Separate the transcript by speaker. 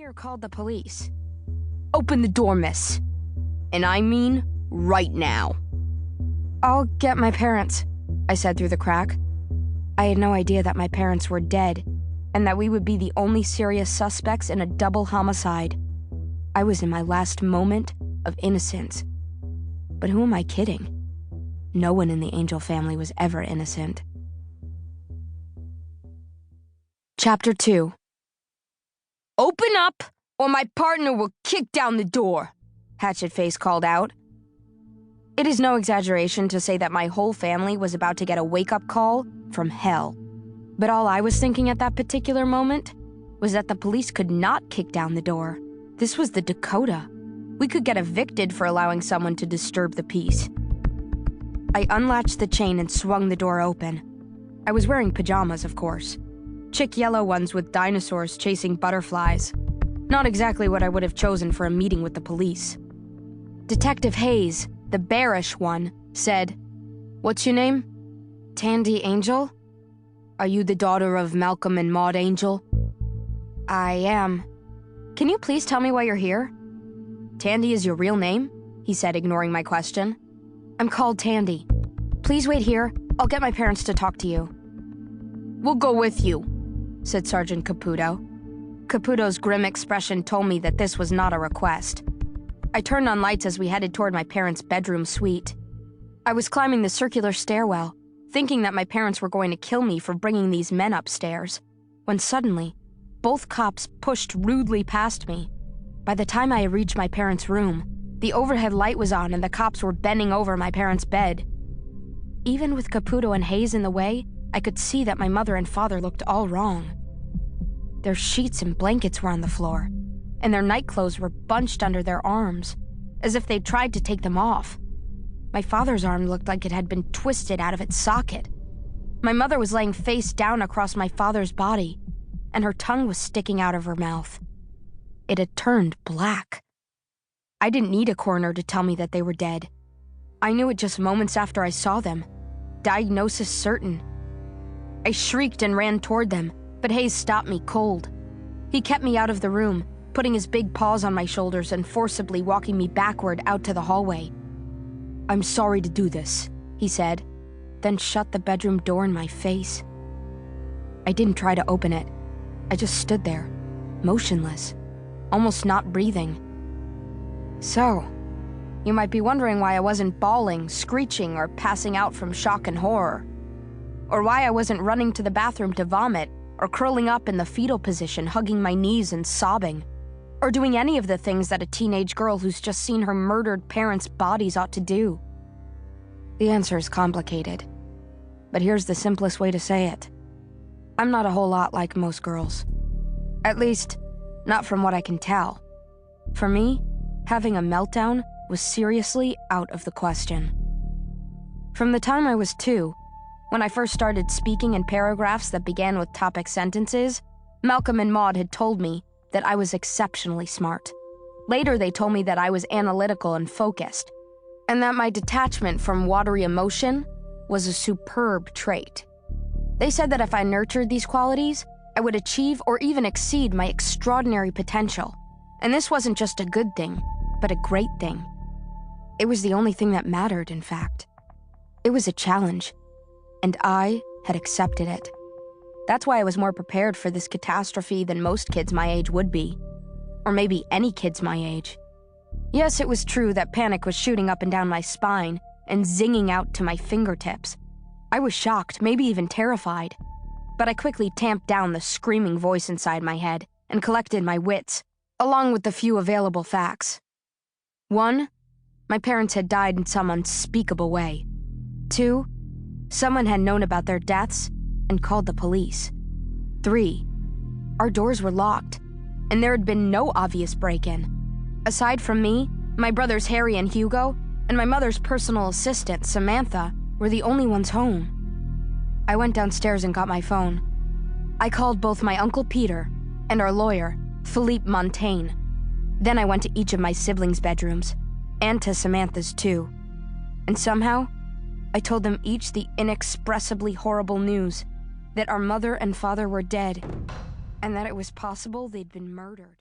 Speaker 1: here called the police. Open the door, miss. And I mean right now. I'll get my parents, I said through the crack. I had no idea that my parents were dead, and that we would be the only serious suspects in a double homicide. I was in my last moment of innocence. But who am I kidding? No one in the Angel family was ever innocent. Chapter 2. Open up, or my partner will kick down the door, Hachette Face called out. It is no exaggeration to say that my whole family was about to get a wake-up call from hell. But all I was thinking at that particular moment was that the police could not kick down the door. This was the Dakota. We could get evicted for allowing someone to disturb the peace. I unlatched the chain and swung the door open. I was wearing pajamas, of course. Chick yellow ones with dinosaurs chasing butterflies. Not exactly what I would have chosen for a meeting with the police. Detective Hayes, the bearish one, said, "What's your name?" "Tandy Angel." "Are you the daughter of Malcolm and Maud Angel?" "I am." "Can you please tell me why you're here?" "Tandy is your real name?" he said, ignoring my question. "I'm called Tandy. Please wait here. I'll get my parents to talk to you." "We'll go with you," said Sergeant Caputo. Caputo's grim expression told me that this was not a request. I turned on lights as we headed toward my parents' bedroom suite. I was climbing the circular stairwell, thinking that my parents were going to kill me for bringing these men upstairs, when suddenly, both cops pushed rudely past me. By the time I reached my parents' room, the overhead light was on and the cops were bending over my parents' bed. Even with Caputo and Hayes in the way, I could see that my mother and father looked all wrong. Their sheets and blankets were on the floor, and their nightclothes were bunched under their arms, as if they'd tried to take them off. My father's arm looked like it had been twisted out of its socket. My mother was laying face down across my father's body, and her tongue was sticking out of her mouth. It had turned black. I didn't need a coroner to tell me that they were dead. I knew it just moments after I saw them. Diagnosis certain. I shrieked and ran toward them, but Hayes stopped me cold. He kept me out of the room, putting his big paws on my shoulders and forcibly walking me backward out to the hallway. "I'm sorry to do this," he said, then shut the bedroom door in my face. I didn't try to open it. I just stood there, motionless, almost not breathing. So, you might be wondering why I wasn't bawling, screeching, or passing out from shock and horror. Or why I wasn't running to the bathroom to vomit, or curling up in the fetal position, hugging my knees and sobbing, or doing any of the things that a teenage girl who's just seen her murdered parents' bodies ought to do. The answer is complicated, but here's the simplest way to say it. I'm not a whole lot like most girls. At least, not from what I can tell. For me, having a meltdown was seriously out of the question. From the time I was 2, when I first started speaking in paragraphs that began with topic sentences, Malcolm and Maud had told me that I was exceptionally smart. Later, they told me that I was analytical and focused, and that my detachment from watery emotion was a superb trait. They said that if I nurtured these qualities, I would achieve or even exceed my extraordinary potential. And this wasn't just a good thing, but a great thing. It was the only thing that mattered, in fact. It was a challenge, and I had accepted it. That's why I was more prepared for this catastrophe than most kids my age would be. Or maybe any kids my age. Yes, it was true that panic was shooting up and down my spine and zinging out to my fingertips. I was shocked, maybe even terrified. But I quickly tamped down the screaming voice inside my head and collected my wits, along with the few available facts. 1, my parents had died in some unspeakable way. 2, someone had known about their deaths and called the police. 3, our doors were locked, and there had been no obvious break-in. Aside from me, my brothers Harry and Hugo, and my mother's personal assistant, Samantha, were the only ones home. I went downstairs and got my phone. I called both my Uncle Peter and our lawyer, Philippe Montaigne. Then I went to each of my siblings' bedrooms, and to Samantha's too. And somehow, I told them each the inexpressibly horrible news that our mother and father were dead, and that it was possible they'd been murdered.